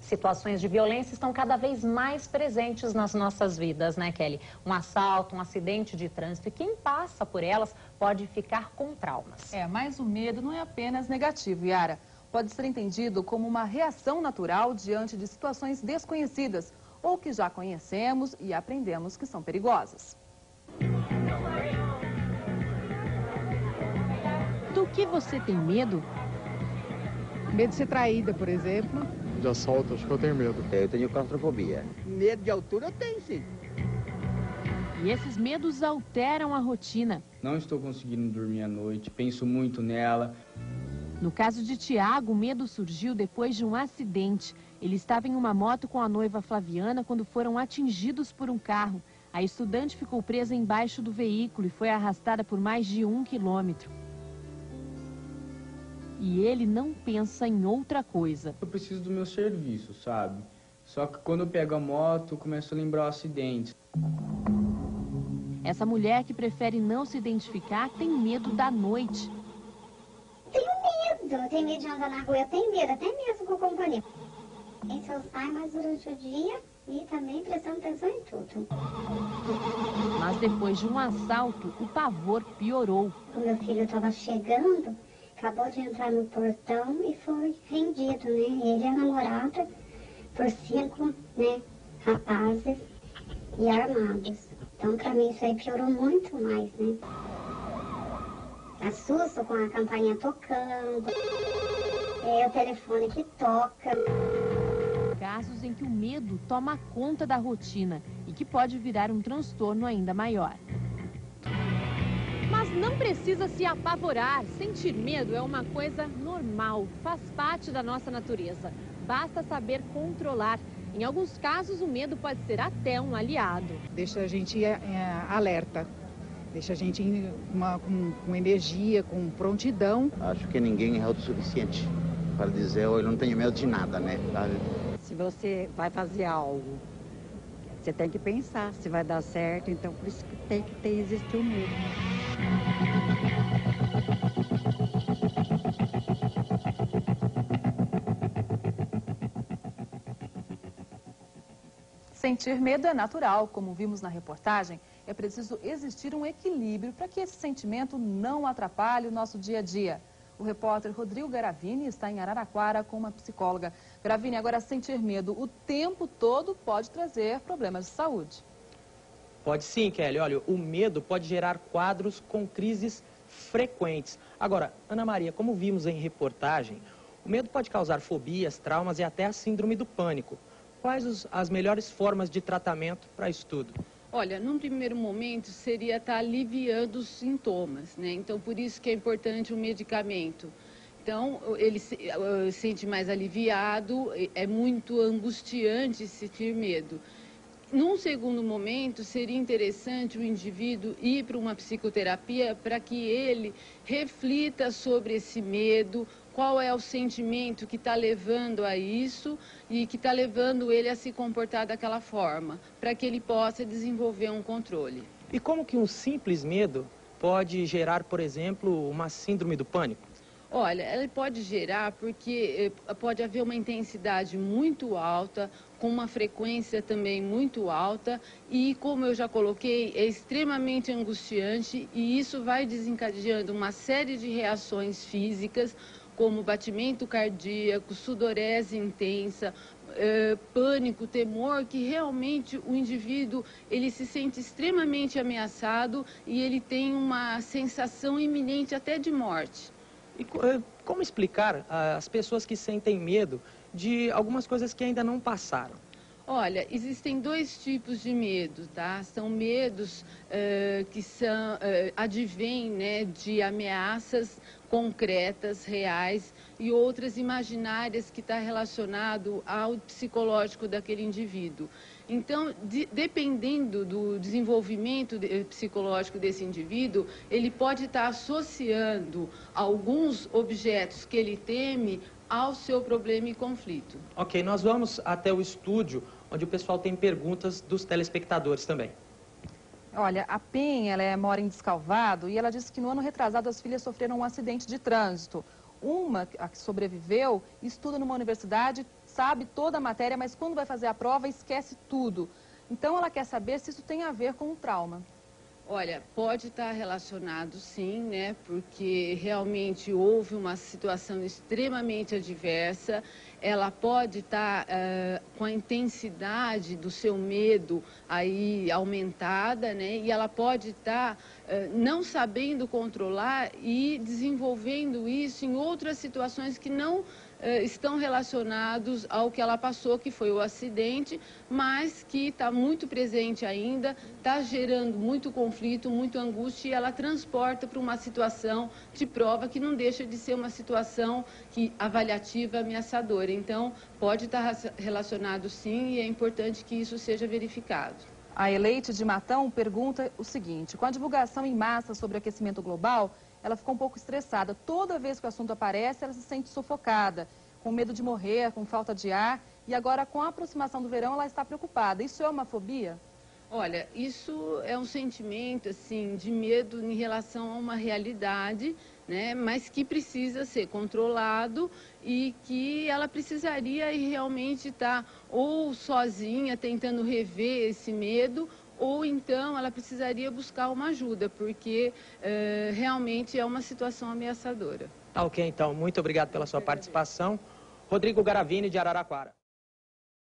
Situações de violência estão cada vez mais presentes nas nossas vidas, né, Kelly? Um assalto, um acidente de trânsito, e quem passa por elas pode ficar com traumas. Mas o medo não é apenas negativo, Yara. Pode ser entendido como uma reação natural diante de situações desconhecidas ou que já conhecemos e aprendemos que são perigosas. Do que você tem medo? Medo de ser traída, por exemplo. De assalto, acho que eu tenho medo. Eu tenho claustrofobia. Medo de altura eu tenho, sim. E esses medos alteram a rotina. Não estou conseguindo dormir à noite, penso muito nela. No caso de Tiago, o medo surgiu depois de um acidente. Ele estava em uma moto com a noiva Flaviana quando foram atingidos por um carro. A estudante ficou presa embaixo do veículo e foi arrastada por mais de 1 quilômetro. E ele não pensa em outra coisa. Eu preciso do meu serviço, sabe? Só que quando eu pego a moto, eu começo a lembrar o acidente. Essa mulher que prefere não se identificar tem medo da noite. Tenho medo de andar na rua, eu tenho medo, até mesmo com companhia. Esse eu saio mais durante o dia e também prestando atenção em tudo. Mas depois de um assalto, o pavor piorou. O meu filho estava chegando, acabou de entrar no portão e foi rendido, né? Ele é namorado por 5, né, rapazes e armados. Então, para mim, isso aí piorou muito mais, né? Assusto com a campainha tocando, o telefone que toca. Casos em que o medo toma conta da rotina e que pode virar um transtorno ainda maior. Mas não precisa se apavorar. Sentir medo é uma coisa normal, faz parte da nossa natureza. Basta saber controlar. Em alguns casos, o medo pode ser até um aliado. Deixa a gente alerta, deixa a gente com energia, com prontidão. Acho que ninguém é autossuficiente para dizer, eu não tenho medo de nada, né? Se você vai fazer algo, você tem que pensar se vai dar certo, então por isso que tem que existir o medo. Sentir medo é natural, como vimos na reportagem. É preciso existir um equilíbrio para que esse sentimento não atrapalhe o nosso dia a dia. O repórter Rodrigo Garavini está em Araraquara com uma psicóloga. Garavini, agora sentir medo o tempo todo pode trazer problemas de saúde. Pode sim, Kelly. Olha, o medo pode gerar quadros com crises frequentes. Agora, Ana Maria, como vimos em reportagem, o medo pode causar fobias, traumas e até a síndrome do pânico. Quais as melhores formas de tratamento para isso tudo? Olha, num primeiro momento seria estar aliviando os sintomas, né? Então, por isso que é importante o medicamento. Então, ele se sente mais aliviado, é muito angustiante sentir medo. Num segundo momento, seria interessante o indivíduo ir para uma psicoterapia para que ele reflita sobre esse medo, qual é o sentimento que está levando a isso e que está levando ele a se comportar daquela forma, para que ele possa desenvolver um controle. E como que um simples medo pode gerar, por exemplo, uma síndrome do pânico? Olha, ela pode gerar porque pode haver uma intensidade muito alta, com uma frequência também muito alta e, como eu já coloquei, é extremamente angustiante e isso vai desencadeando uma série de reações físicas, como batimento cardíaco, sudorese intensa, pânico, temor, que realmente o indivíduo ele se sente extremamente ameaçado e ele tem uma sensação iminente até de morte. E como explicar às pessoas que sentem medo de algumas coisas que ainda não passaram? Olha, existem 2 tipos de medo, tá? São medos que advêm, né, de ameaças concretas, reais, e outras imaginárias que está relacionado ao psicológico daquele indivíduo. Então, dependendo do desenvolvimento psicológico desse indivíduo, ele pode estar associando alguns objetos que ele teme ao seu problema e conflito. Ok, nós vamos até o estúdio, onde o pessoal tem perguntas dos telespectadores também. Olha, a Pen, ela mora em Descalvado e ela disse que no ano retrasado as filhas sofreram um acidente de trânsito. Uma, a que sobreviveu, estuda numa universidade, sabe toda a matéria, mas quando vai fazer a prova esquece tudo. Então ela quer saber se isso tem a ver com o trauma. Olha, pode estar relacionado sim, né? Porque realmente houve uma situação extremamente adversa. Ela pode estar com a intensidade do seu medo aí aumentada, né? E ela pode estar não sabendo controlar e desenvolvendo isso em outras situações que não estão relacionados ao que ela passou, que foi o acidente, mas que está muito presente ainda, está gerando muito conflito, muita angústia, e ela transporta para uma situação de prova que não deixa de ser uma situação avaliativa, ameaçadora. Então, pode estar relacionado sim, e é importante que isso seja verificado. A Eleite de Matão pergunta o seguinte: com a divulgação em massa sobre aquecimento global, ela ficou um pouco estressada. Toda vez que o assunto aparece, ela se sente sufocada, com medo de morrer, com falta de ar. E agora, com a aproximação do verão, ela está preocupada. Isso é uma fobia? Olha, isso é um sentimento, assim, de medo em relação a uma realidade, né? Mas que precisa ser controlado e que ela precisaria realmente estar ou sozinha, tentando rever esse medo, ou então ela precisaria buscar uma ajuda, porque realmente é uma situação ameaçadora. Tá ok, então. Muito obrigado pela sua participação. Rodrigo Garavini, de Araraquara.